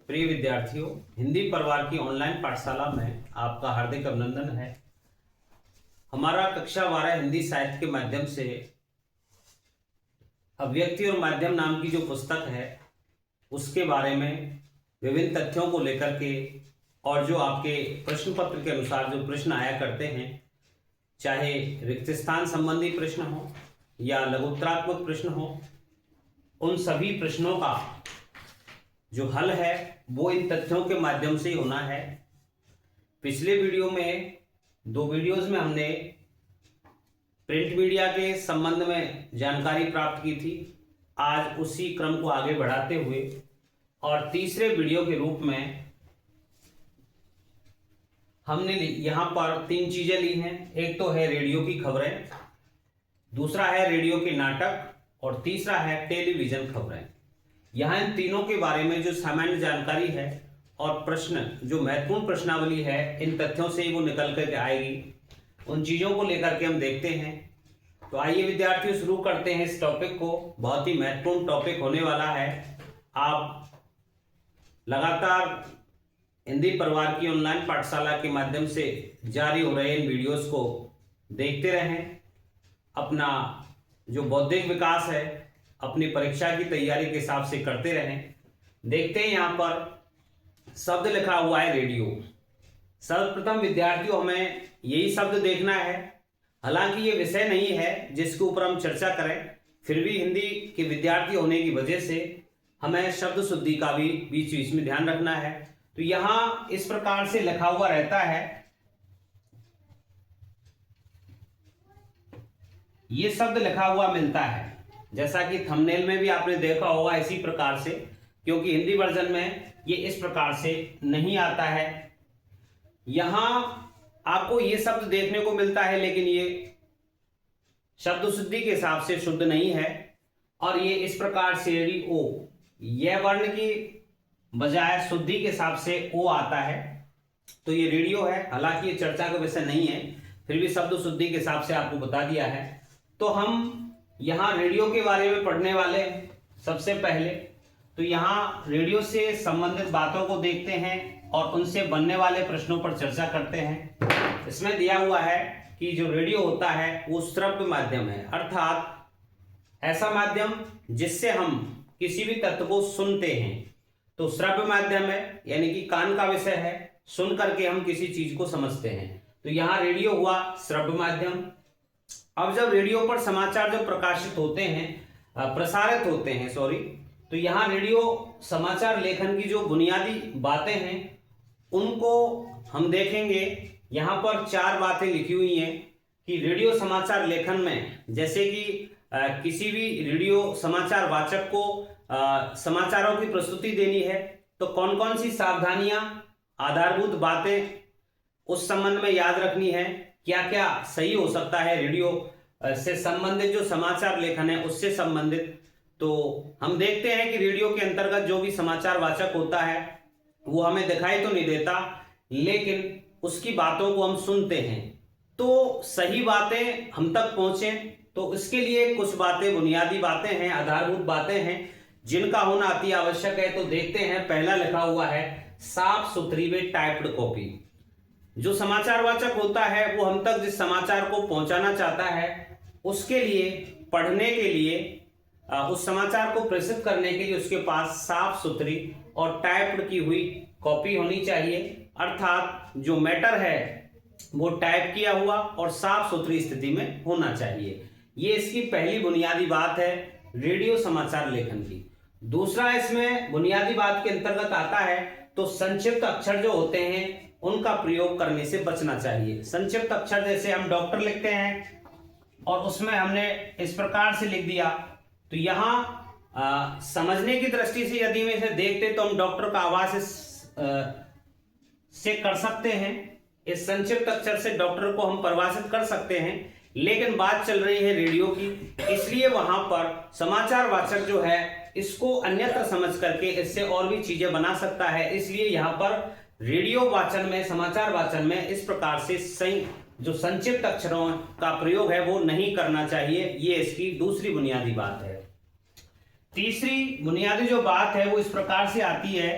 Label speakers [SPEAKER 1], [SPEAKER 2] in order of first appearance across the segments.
[SPEAKER 1] प्रिय विद्यार्थियों, हिंदी परिवार की ऑनलाइन पाठशाला में आपका हार्दिक अभिनंदन है। हमारा कक्षा 12 हिंदी साहित्य के माध्यम से अभिव्यक्ति और माध्यम नाम की जो पुस्तक है उसके बारे में विभिन्न तथ्यों को लेकर के और जो आपके प्रश्न पत्र के अनुसार जो प्रश्न आया करते हैं, चाहे रिक्त स्थान संबंधी प्रश्न हो या लघुत्तरात्मक प्रश्न हो, उन सभी प्रश्नों का जो हल है वो इन तथ्यों के माध्यम से ही होना है। पिछले वीडियो में 2 वीडियोस में हमने प्रिंट मीडिया के संबंध में जानकारी प्राप्त की थी। आज उसी क्रम को आगे बढ़ाते हुए और तीसरे वीडियो के रूप में हमने यहाँ पर 3 चीजें ली हैं। एक तो है रेडियो की खबरें, दूसरा है रेडियो के नाटक और तीसरा है टेलीविजन खबरें। यहाँ इन तीनों के बारे में जो सामान्य जानकारी है और प्रश्न जो महत्वपूर्ण प्रश्नावली है, इन तथ्यों से ही वो निकल करके आएगी। उन चीज़ों को लेकर के हम देखते हैं। तो आइए विद्यार्थियों, शुरू करते हैं इस टॉपिक को। बहुत ही महत्वपूर्ण टॉपिक होने वाला है। आप लगातार हिंदी परिवार की ऑनलाइन पाठशाला के माध्यम से जारी हो रहे इन वीडियोस को देखते रहें। अपना जो बौद्धिक विकास है, अपनी परीक्षा की तैयारी के हिसाब से करते रहें। देखते हैं यहाँ पर शब्द लिखा हुआ है रेडियो। सर्वप्रथम विद्यार्थियों, हमें यही शब्द देखना है। हालांकि ये विषय नहीं है जिसके ऊपर हम चर्चा करें, फिर भी हिंदी के विद्यार्थी होने की वजह से हमें शब्द शुद्धि का भी बीच बीच में ध्यान रखना है। तो यहाँ इस प्रकार से लिखा हुआ रहता है, ये शब्द लिखा हुआ मिलता है, जैसा कि थंबनेल में भी आपने देखा होगा इसी प्रकार से, क्योंकि हिंदी वर्जन में ये इस प्रकार से नहीं आता है। यहां आपको ये शब्द देखने को मिलता है, लेकिन ये शब्द शुद्धि के हिसाब से शुद्ध नहीं है और ये इस प्रकार से रेडियो, यह वर्ण की बजाय शुद्धि के हिसाब से ओ आता है, तो ये रेडियो है। हालांकि ये चर्चा का विषय नहीं है, फिर भी शब्द शुद्धि के हिसाब से आपको बता दिया है। तो हम यहाँ रेडियो के बारे में पढ़ने वाले हैं सबसे पहले। तो यहाँ रेडियो से संबंधित बातों को देखते हैं और उनसे बनने वाले प्रश्नों पर चर्चा करते हैं। इसमें दिया हुआ है कि जो रेडियो होता है वो श्रव्य माध्यम है, अर्थात ऐसा माध्यम जिससे हम किसी भी तत्व को सुनते हैं। तो श्रव्य माध्यम है, यानी कि कान का विषय है, सुन करके हम किसी चीज को समझते हैं। तो यहाँ रेडियो हुआ श्रव्य माध्यम। अब जब रेडियो पर समाचार जो प्रकाशित होते हैं, प्रसारित होते हैं, तो यहाँ रेडियो समाचार लेखन की जो बुनियादी बातें हैं उनको हम देखेंगे। यहाँ पर 4 बातें लिखी हुई हैं कि रेडियो समाचार लेखन में, जैसे कि किसी भी रेडियो समाचार वाचक को समाचारों की प्रस्तुति देनी है, तो कौन कौन सी सावधानियां, आधारभूत बातें उस संबंध में याद रखनी है, क्या क्या सही हो सकता है रेडियो से संबंधित जो समाचार लेखन है उससे संबंधित। तो हम देखते हैं कि रेडियो के अंतर्गत जो भी समाचार वाचक होता है वो हमें दिखाई तो नहीं देता, लेकिन उसकी बातों को हम सुनते हैं। तो सही बातें हम तक पहुंचे, तो इसके लिए कुछ बातें, बुनियादी बातें हैं, आधारभूत बातें हैं जिनका होना अति आवश्यक है। तो देखते हैं, पहला लिखा हुआ है साफ सुथरी व टाइप्ड कॉपी। जो समाचार वाचक होता है वो हम तक जिस समाचार को पहुंचाना चाहता है उसके लिए, पढ़ने के लिए, उस समाचार को प्रेषित करने के लिए उसके पास साफ सुथरी और टाइप्ड की हुई कॉपी होनी चाहिए। अर्थात जो मैटर है वो टाइप किया हुआ और साफ सुथरी स्थिति में होना चाहिए। ये इसकी पहली बुनियादी बात है रेडियो समाचार लेखन की। दूसरा, इसमें बुनियादी बात के अंतर्गत आता है तो संक्षिप्त अक्षर जो होते हैं उनका प्रयोग करने से बचना चाहिए। संक्षिप्त अक्षर जैसे हम डॉक्टर लिखते हैं और उसमें हमने इस प्रकार से लिख दिया, तो यहाँ समझने की दृष्टि से यदि मैं इसे देखते तो हम डॉक्टर का आवाज से कर सकते हैं, इस संक्षिप्त अक्षर से डॉक्टर को हम परिभाषित कर सकते हैं। लेकिन बात चल रही है रेडियो की, इसलिए वहां पर समाचार वाचक जो है इसको अन्यत्र समझ करके इससे और भी चीजें बना सकता है। इसलिए यहाँ पर रेडियो वाचन में, समाचार वाचन में इस प्रकार से सही जो संक्षिप्त अक्षरों का प्रयोग है वो नहीं करना चाहिए। ये इसकी दूसरी बुनियादी बात है। तीसरी बुनियादी जो बात है वो इस प्रकार से आती है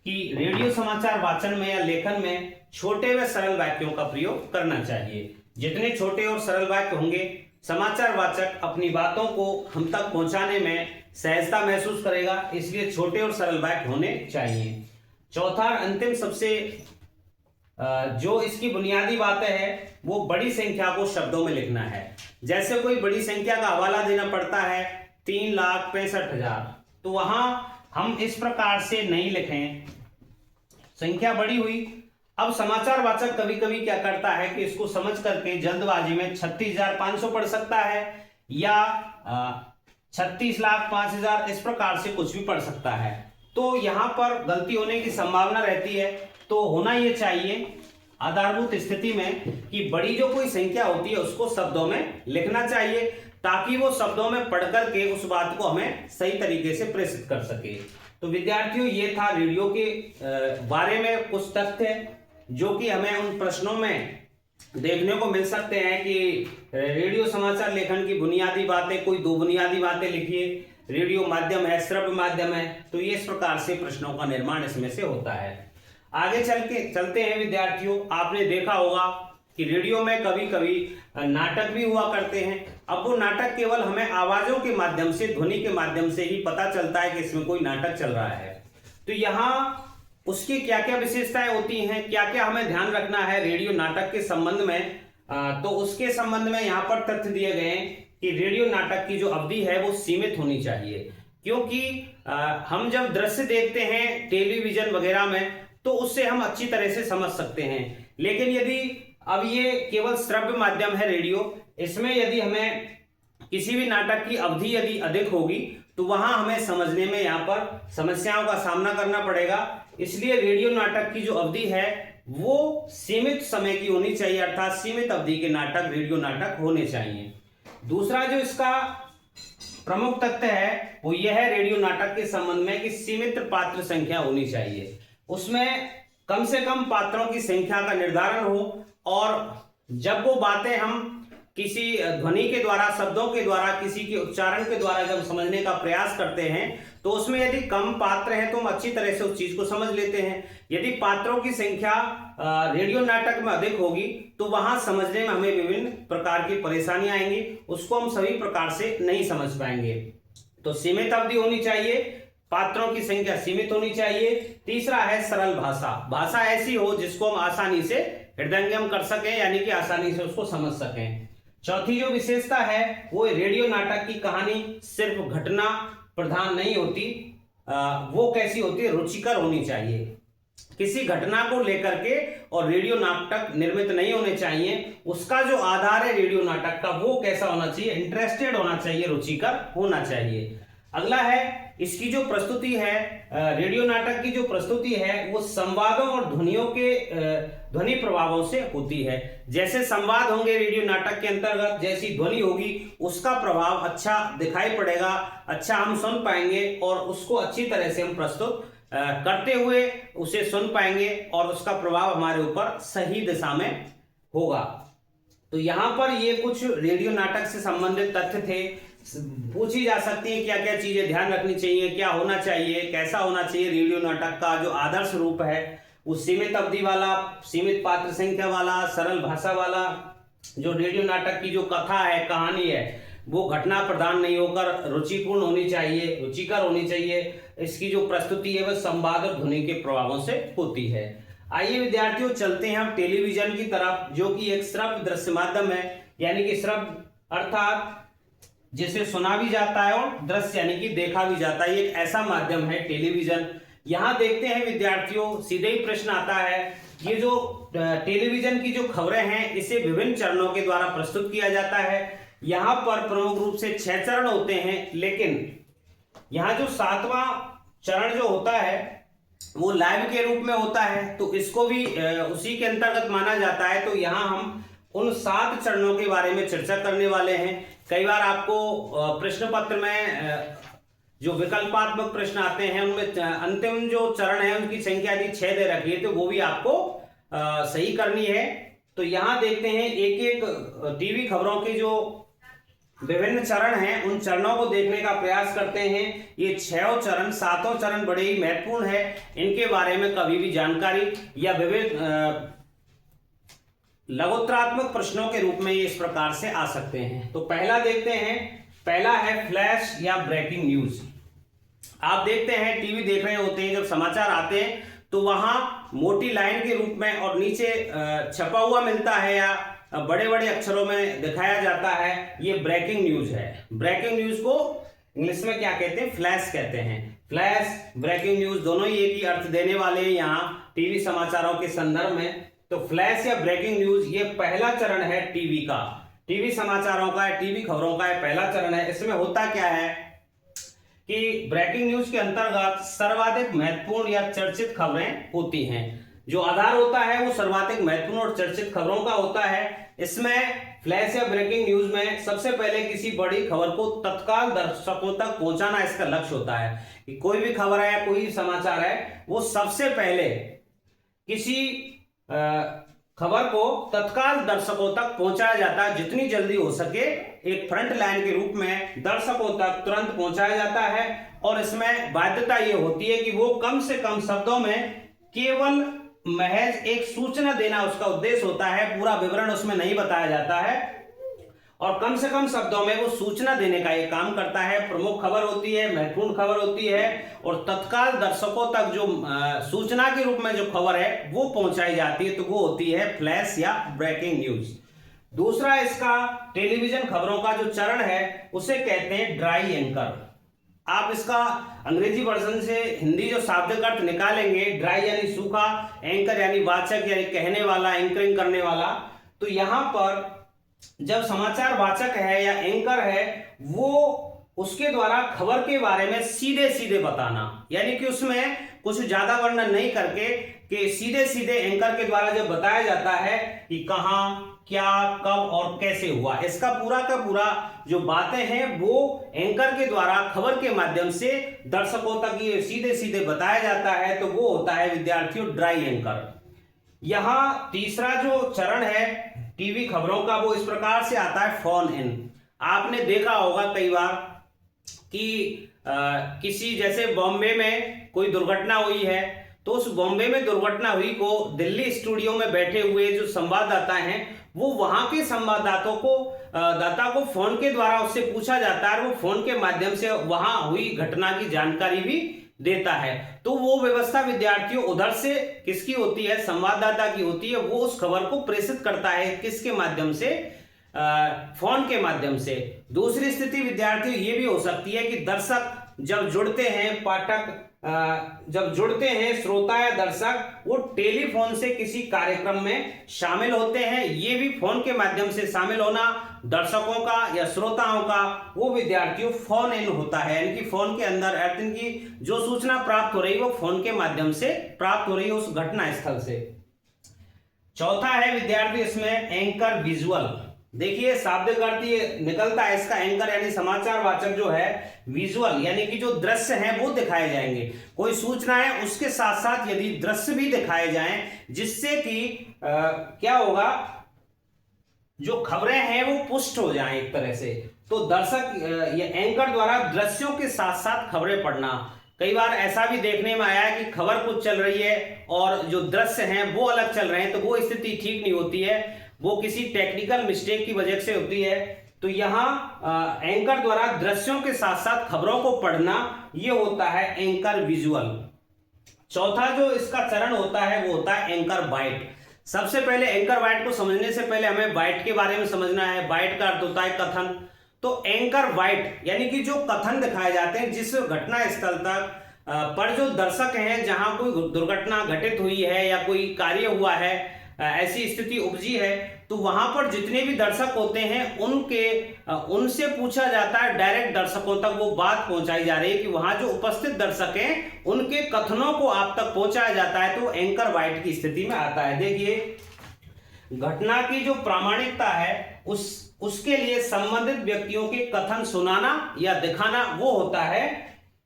[SPEAKER 1] कि रेडियो समाचार वाचन में या लेखन में छोटे व सरल वाक्यों का प्रयोग करना चाहिए। जितने छोटे और सरल वाक्य होंगे, समाचार वाचक अपनी बातों को हम तक पहुंचाने में सहजता महसूस करेगा, इसलिए छोटे और सरल वाक्य होने चाहिए। चौथा अंतिम सबसे जो इसकी बुनियादी बातें है वो बड़ी संख्या को शब्दों में लिखना है। जैसे कोई बड़ी संख्या का हवाला देना पड़ता है 3,65,000, तो वहां हम इस प्रकार से नहीं लिखें, संख्या बड़ी हुई। अब समाचार वाचक कभी कभी क्या करता है कि इसको समझ करके जल्दबाजी में 36,500 पढ़ सकता है या 36,05,000, इस प्रकार से कुछ भी पढ़ सकता है। तो यहां पर गलती होने की संभावना रहती है। तो होना यह चाहिए आधारभूत स्थिति में कि बड़ी जो कोई संख्या होती है उसको शब्दों में लिखना चाहिए, ताकि वो शब्दों में पढ़ करके उस बात को हमें सही तरीके से प्रेषित कर सके। तो विद्यार्थियों, ये था रेडियो के बारे में कुछ तथ्य जो कि हमें उन प्रश्नों में देखने को मिल सकते हैं कि रेडियो समाचार लेखन की बुनियादी बातें, कोई दो बुनियादी बातें लिखिए, रेडियो माध्यम है, श्रव्य माध्यम है। तो ये इस प्रकार से प्रश्नों का निर्माण इसमें से होता है। आगे चलते हैं विद्यार्थियों, आपने देखा होगा कि रेडियो में कभी कभी नाटक भी हुआ करते हैं। अब वो नाटक केवल हमें आवाजों के माध्यम से, ध्वनि के माध्यम से ही पता चलता है कि इसमें कोई नाटक चल रहा है। तो यहाँ उसकी क्या क्या विशेषताएं होती हैं, क्या क्या हमें ध्यान रखना है रेडियो नाटक के संबंध में, तो उसके संबंध में यहाँ पर तथ्य दिए गए हैं कि रेडियो नाटक की जो अवधि है वो सीमित होनी चाहिए। क्योंकि हम जब दृश्य देखते हैं टेलीविजन वगैरह में तो उससे हम अच्छी तरह से समझ सकते हैं, लेकिन यदि अब ये केवल श्रव्य माध्यम है रेडियो, इसमें यदि हमें किसी भी नाटक की अवधि यदि अधिक होगी तो वहां हमें समझने में यहाँ पर समस्याओं का सामना करना पड़ेगा। इसलिए रेडियो नाटक की जो अवधि है वो सीमित समय की होनी चाहिए, अर्थात सीमित अवधि के नाटक, रेडियो नाटक होने चाहिए। दूसरा जो इसका प्रमुख तथ्य है वो यह है रेडियो नाटक के संबंध में कि सीमित पात्र संख्या होनी चाहिए। उसमें कम से कम पात्रों की संख्या का निर्धारण हो, और जब वो बातें हम किसी ध्वनि के द्वारा, शब्दों के द्वारा, किसी के उच्चारण के द्वारा जब समझने का प्रयास करते हैं तो उसमें यदि कम पात्र हैं तो हम अच्छी तरह से उस चीज को समझ लेते हैं। यदि पात्रों की संख्या रेडियो नाटक में अधिक होगी तो वहां समझने में हमें विभिन्न प्रकार की परेशानियां आएंगी, उसको हम सभी प्रकार से नहीं समझ पाएंगे। तो सीमित अवधि होनी चाहिए, पात्रों की संख्या सीमित होनी चाहिए। तीसरा है सरल भाषा, भाषा ऐसी हो जिसको हम आसानी से हृदयंगम कर सकें, यानी कि आसानी से उसको समझ सकें। चौथी जो विशेषता है वो रेडियो नाटक की कहानी सिर्फ घटना प्रधान नहीं होती, वो कैसी होती है, रुचिकर होनी चाहिए। किसी घटना को लेकर के और रेडियो नाटक निर्मित नहीं होने चाहिए, उसका जो आधार है रेडियो नाटक का वो कैसा होना चाहिए, इंटरेस्टेड होना चाहिए, रुचिकर होना चाहिए। अगला है इसकी जो प्रस्तुति है, रेडियो नाटक की जो प्रस्तुति है वो संवादों और ध्वनियों के ध्वनि प्रभावों से होती है। जैसे संवाद होंगे रेडियो नाटक के अंतर्गत, जैसी ध्वनि होगी उसका प्रभाव अच्छा दिखाई पड़ेगा, अच्छा हम सुन पाएंगे और उसको अच्छी तरह से हम प्रस्तुत करते हुए उसे सुन पाएंगे और उसका प्रभाव हमारे ऊपर सही दिशा में होगा। तो यहाँ पर ये कुछ रेडियो नाटक से संबंधित तथ्य थे। पूछी जा सकती है क्या क्या चीजें ध्यान रखनी चाहिए, क्या होना चाहिए, कैसा होना चाहिए रेडियो नाटक का जो आदर्श रूप है, वो सीमित अवधि वाला, सीमित पात्र संख्या वाला, सरल भाषा वाला। जो रेडियो नाटक की जो कथा है, कहानी है, वो घटना प्रधान नहीं होकर रुचिपूर्ण होनी चाहिए, रुचिकर होनी चाहिए। इसकी जो प्रस्तुति है वह संवाद और ध्वनि के प्रभावों से होती है। आइए विद्यार्थियों चलते हैं हम टेलीविजन की तरफ, जो कि एक श्रव्य दृश्य माध्यम है, यानी कि श्रव्य अर्थात जिसे सुना भी जाता है और दृश्य यानी कि देखा भी जाता है, एक ऐसा माध्यम है टेलीविजन। यहां देखते हैं विद्यार्थियों, सीधे ही प्रश्न आता है, ये जो टेलीविजन की जो खबरें हैं इसे विभिन्न चरणों के द्वारा प्रस्तुत किया जाता है। यहां पर प्रमुख रूप से 6 चरण होते हैं, लेकिन यहां जो 7वां चरण जो होता है वो लाइव के रूप में होता है, तो इसको भी उसी के अंतर्गत माना जाता है। तो यहाँ हम उन 7 चरणों के बारे में चर्चा करने वाले हैं। कई बार आपको प्रश्न पत्र में जो विकल्पात्मक प्रश्न आते हैं उनमें अंतिम जो चरण है उनकी संख्या यदि 6 दे रखी है तो वो भी आपको सही करनी है। तो यहाँ देखते हैं एक एक टीवी खबरों की जो विभिन्न चरण हैं, उन चरणों को देखने का प्रयास करते हैं। ये 6 चरण 7 चरण बड़े ही महत्वपूर्ण है, इनके बारे में कभी भी जानकारी या विभिन्न लघुत्तरात्मक प्रश्नों के रूप में ये इस प्रकार से आ सकते हैं। तो पहला देखते हैं, पहला है फ्लैश या ब्रेकिंग न्यूज। आप देखते हैं टीवी देख रहे होते हैं, जब समाचार आते हैं तो वहां मोटी लाइन के रूप में और नीचे छपा हुआ मिलता है या बड़े बड़े अक्षरों में दिखाया जाता है, ये ब्रेकिंग न्यूज है। ब्रेकिंग न्यूज को इंग्लिश में क्या कहते हैं? फ्लैश कहते हैं। फ्लैश, ब्रेकिंग न्यूज दोनों ही एक ही अर्थ देने वाले हैं यहाँ टीवी समाचारों के संदर्भ में। तो फ्लैश या ब्रेकिंग न्यूज ये पहला चरण है टीवी का, टीवी समाचारों का, टीवी खबरों का पहला चरण है। इसमें होता क्या है कि ब्रेकिंग न्यूज के अंतर्गत सर्वाधिक महत्वपूर्ण या चर्चित खबरें होती हैं। जो आधार होता है वो सर्वाधिक महत्वपूर्ण और चर्चित खबरों का होता है। इसमें फ्लैश या ब्रेकिंग न्यूज में सबसे पहले किसी बड़ी खबर को तत्काल दर्शकों तक पहुंचाना इसका लक्ष्य होता है कि कोई भी खबर है, कोई भी समाचार है, वो सबसे पहले किसी खबर को तत्काल दर्शकों तक पहुंचाया जाता है, जितनी जल्दी हो सके एक फ्रंट लाइन के रूप में दर्शकों तक तुरंत पहुंचाया जाता है। और इसमें बाध्यता ये होती है कि वो कम से कम शब्दों में केवल महज एक सूचना देना उसका उद्देश्य होता है, पूरा विवरण उसमें नहीं बताया जाता है और कम से कम शब्दों में वो सूचना देने का ये काम करता है। प्रमुख खबर होती है, महत्वपूर्ण खबर होती है और तत्काल दर्शकों तक जो सूचना के रूप में जो खबर है वो पहुंचाई जाती है, तो वो होती है फ्लैश या ब्रेकिंग न्यूज। दूसरा इसका टेलीविजन खबरों का जो चरण है उसे कहते हैं ड्राई एंकर। आप इसका अंग्रेजी वर्जन से हिंदी जो शाब्दिक अर्थ निकालेंगे, ड्राई यानी सूखा, एंकर यानी वाचक यानी कहने वाला, एंकरिंग करने वाला। तो यहां पर जब समाचार वाचक है या एंकर है, वो उसके द्वारा खबर के बारे में सीधे सीधे बताना, यानी कि उसमें कुछ ज्यादा वर्णन नहीं करके कि सीधे सीधे एंकर के द्वारा जब बताया जाता है कि कहां, क्या, कब और कैसे हुआ, इसका पूरा का पूरा जो बातें हैं वो एंकर के द्वारा खबर के माध्यम से दर्शकों तक ये सीधे सीधे बताया जाता है, तो वो होता है विद्यार्थियों ड्राई एंकर। यहां तीसरा जो चरण है टीवी खबरों का वो इस प्रकार से आता है फोन इन। आपने देखा होगा कई बार कि किसी जैसे बॉम्बे में कोई दुर्घटना हुई है, तो उस बॉम्बे में दुर्घटना हुई को दिल्ली स्टूडियो में बैठे हुए जो संवाददाता हैं वो वहां के दाता को फोन के द्वारा उससे पूछा जाता है और वो फोन के माध्यम से वहां हुई घटना की जानकारी भी देता है। तो वो व्यवस्था विद्यार्थियों उधर से किसकी होती है? संवाददाता की होती है। वो उस खबर को प्रेषित करता है किसके माध्यम से? फोन के माध्यम से। दूसरी स्थिति विद्यार्थियों ये भी हो सकती है कि दर्शक जब जुड़ते हैं, पाठक जब जुड़ते हैं, श्रोता या दर्शक वो टेलीफोन से किसी कार्यक्रम में शामिल होते हैं। ये भी फोन के माध्यम से शामिल होना दर्शकों का या श्रोताओं का वो विद्यार्थियों फोन इन होता है, यानी कि फोन के अंदर अर्थ की जो सूचना प्राप्त हो रही वो फोन के माध्यम से प्राप्त हो रही है उस घटना स्थल से। चौथा है विद्यार्थी इसमें एंकर विजुअल। देखिए शाब्दिक अर्थ ये निकलता है इसका, एंकर यानी समाचार वाचक जो है, विजुअल यानी कि जो दृश्य हैं वो दिखाए जाएंगे। कोई सूचना है उसके साथ साथ यदि दृश्य भी दिखाए जाएं, जिससे कि क्या होगा, जो खबरें हैं वो पुष्ट हो जाएं एक तरह से। तो दर्शक या एंकर द्वारा दृश्यों के साथ साथ खबरें पढ़ना। कई बार ऐसा भी देखने में आया है कि खबर कुछ चल रही है और जो दृश्य हैं वो अलग चल रहे हैं, तो वो स्थिति ठीक नहीं होती है, वो किसी टेक्निकल मिस्टेक की वजह से होती है। तो यहाँ एंकर द्वारा दृश्यों के साथ साथ खबरों को पढ़ना, ये होता है एंकर विजुअल। चौथा जो इसका चरण होता है वो होता है एंकर बाइट। सबसे पहले एंकर बाइट को समझने से पहले हमें बाइट के बारे में समझना है। बाइट का अर्थ होता है कथन। तो एंकर बाइट यानी कि जो कथन दिखाए जाते हैं जिस घटना स्थल तक पर जो दर्शक हैं, जहां कोई दुर्घटना घटित हुई है या कोई कार्य हुआ है, ऐसी स्थिति उपजी है, तो वहां पर जितने भी दर्शक होते हैं उनसे पूछा जाता है, डायरेक्ट दर्शकों तक वो बात पहुंचाई जा रही है कि वहां जो उपस्थित दर्शक हैं उनके कथनों को आप तक पहुंचाया जाता है, तो एंकर बाइट की स्थिति में आता है। देखिए घटना की जो प्रामाणिकता है उसके लिए संबंधित व्यक्तियों के कथन सुनाना या दिखाना, वो होता है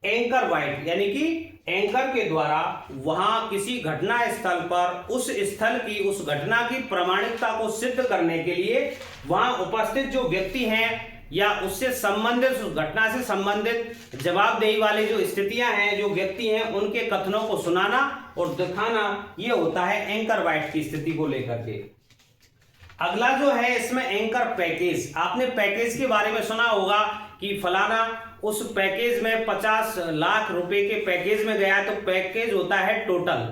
[SPEAKER 1] एंकर बाइट। यानी कि एंकर के द्वारा वहां किसी घटना स्थल पर उस स्थल की, उस घटना की प्रामाणिकता को सिद्ध करने के लिए वहां उपस्थित जो व्यक्ति हैं या उससे संबंधित, उस घटना से संबंधित जवाबदेही वाले जो स्थितियां हैं, जो व्यक्ति हैं, उनके कथनों को सुनाना और दिखाना, ये होता है एंकर बाइट की स्थिति को लेकर के। अगला जो है इसमें एंकर पैकेज। आपने पैकेज के बारे में सुना होगा कि फलाना उस पैकेज में 50 लाख रुपए के पैकेज में गया, तो पैकेज होता है टोटल।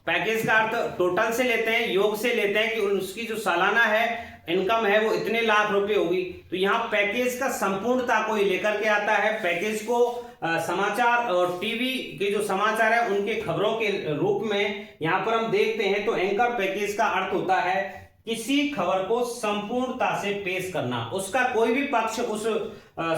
[SPEAKER 1] पैकेज का अर्थ टोटल से लेते हैं, योग से लेते हैं कि उसकी जो सालाना है इनकम है वो इतने लाख रुपए होगी। तो यहाँ पैकेज का संपूर्णता को ही लेकर के आता है। पैकेज को समाचार और टीवी के जो समाचार है उनके खबरों के रूप में यहाँ पर हम देखते हैं। तो एंकर पैकेज का अर्थ होता है किसी खबर को संपूर्णता से पेश करना, उसका कोई भी पक्ष उस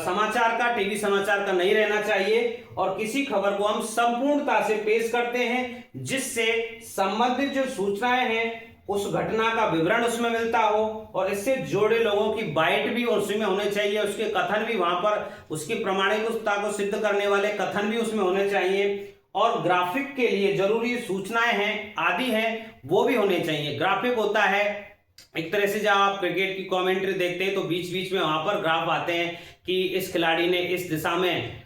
[SPEAKER 1] समाचार का, टीवी समाचार का नहीं रहना चाहिए, और किसी खबर को हम संपूर्णता से पेश करते हैं जिससे संबंधित जो सूचनाएं हैं, उस घटना का विवरण उसमें मिलता हो, और इससे जुड़े लोगों की बाइट भी उसमें होने चाहिए, उसके कथन भी वहां पर, उसकी प्रामाणिकता को सिद्ध करने वाले कथन भी उसमें होने चाहिए, और ग्राफिक के लिए जरूरी सूचनाएं हैं आदि हैं वो भी होने चाहिए। ग्राफिक होता है एक तरह से, जब आप क्रिकेट की कमेंट्री देखते हैं तो बीच बीच में वहां पर ग्राफ आते हैं कि इस खिलाड़ी ने इस दिशा में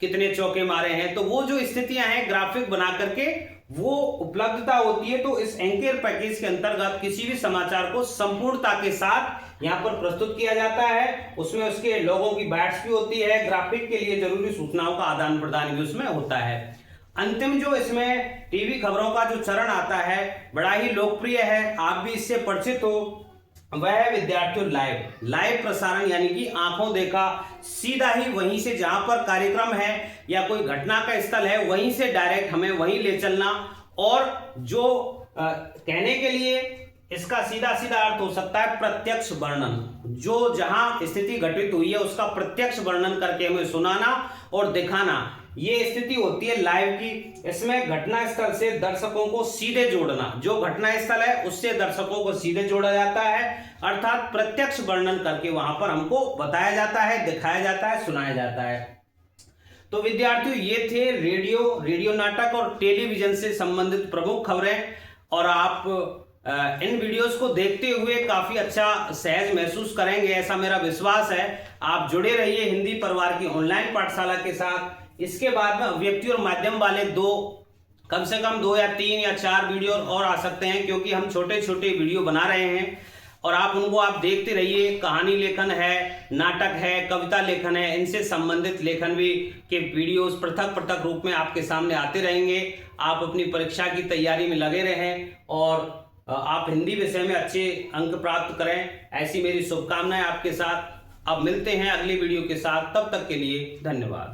[SPEAKER 1] कितने चौके मारे हैं, तो वो जो स्थितियां हैं ग्राफिक बना करके वो उपलब्धता होती है। तो इस एंकर पैकेज के अंतर्गत किसी भी समाचार को संपूर्णता के साथ यहाँ पर प्रस्तुत किया जाता है, उसमें उसके लोगों की बाइट्स भी होती है, ग्राफिक के लिए जरूरी सूचनाओं का आदान प्रदान भी उसमें होता है। अंतिम जो इसमें टीवी खबरों का जो चरण आता है बड़ा ही लोकप्रिय है, आप भी इससे परिचित हो, वह है विद्यार्थियों लाइव प्रसारण, यानी कि आंखों देखा, सीधा ही वहीं से जहां पर कार्यक्रम है या कोई घटना का स्थल है वहीं से डायरेक्ट हमें वहीं ले चलना। और जो कहने के लिए इसका सीधा सीधा अर्थ हो सकता है प्रत्यक्ष वर्णन, जो जहां स्थिति घटित हुई है उसका प्रत्यक्ष वर्णन करके हमें सुनाना और दिखाना, ये स्थिति होती है लाइव की। इसमें घटना स्थल से दर्शकों को सीधे जोड़ना, जो घटना स्थल है उससे दर्शकों को सीधे जोड़ा जाता है, अर्थात प्रत्यक्ष वर्णन करके वहां पर हमको बताया जाता है, दिखाया जाता है, सुनाया जाता है। तो विद्यार्थियों ये थे रेडियो नाटक और टेलीविजन से संबंधित प्रमुख खबरें, और आप इन वीडियोस को देखते हुए काफी अच्छा सहज महसूस करेंगे, ऐसा मेरा विश्वास है। आप जुड़े रहिए हिंदी परिवार की ऑनलाइन पाठशाला के साथ। इसके बाद में अभिव्यक्ति और माध्यम वाले कम से कम 2 या 3 या 4 वीडियो और आ सकते हैं, क्योंकि हम छोटे छोटे वीडियो बना रहे हैं और आप देखते रहिए। कहानी लेखन है, नाटक है, कविता लेखन है, इनसे संबंधित लेखन भी के वीडियोस पृथक पृथक रूप में आपके सामने आते रहेंगे। आप अपनी परीक्षा की तैयारी में लगे रहें और आप हिंदी विषय में अच्छे अंक प्राप्त करें, ऐसी मेरी शुभकामनाएं आपके साथ। अब मिलते हैं अगली वीडियो के साथ, तब तक के लिए धन्यवाद।